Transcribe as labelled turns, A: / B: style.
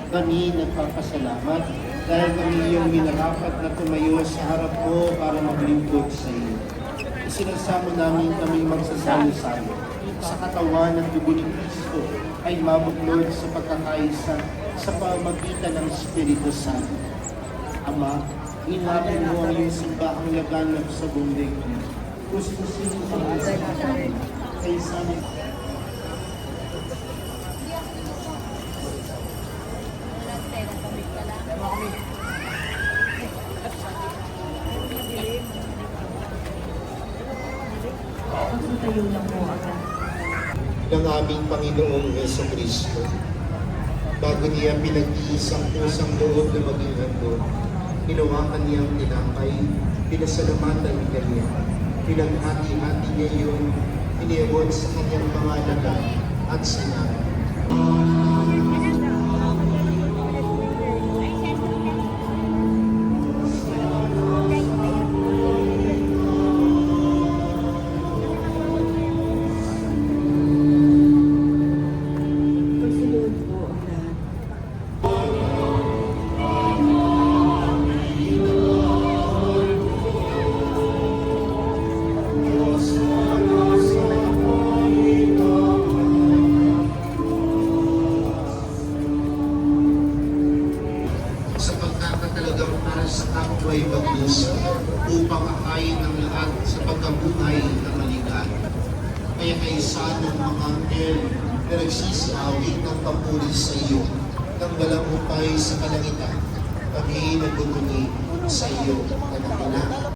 A: Kami nagpapasalamat dahil kami iyong minarapat na tumayo sa harap mo para maglingkod sa iyo. Isinasamo namin kami magsasalo-salo sa katawan at dugo ni Kristo ay mabuklod sa pagkakaisa sa pamagitan ng Espiritu Santo. Ama, inapin mo ang iyong simbahang laganap sa buong daigdig. Kuskusin ang isang ay sa amin.
B: Tayo lang po agad.
A: Ng aming Panginoong Jesucristo, bago niya pinag-iisang pusang loob na maging handog, hinawakan niyang tinapay, pinasalamatan niya, pinaghati-hati niya yung iniabot sa kanyang mga laga at sinabi,
B: Pagsunod po ang lahat.
A: sa pagkakatalagang para sa kapwa'y maglusa upang akayin ng lahat sa pagkabuhay na maligaya. Kaya kaisa ng mga anghel na nagsisiawit ng papuri sa iyo ng walang upay sa kalangitan, kami nagtutungi sa iyo na nakilala.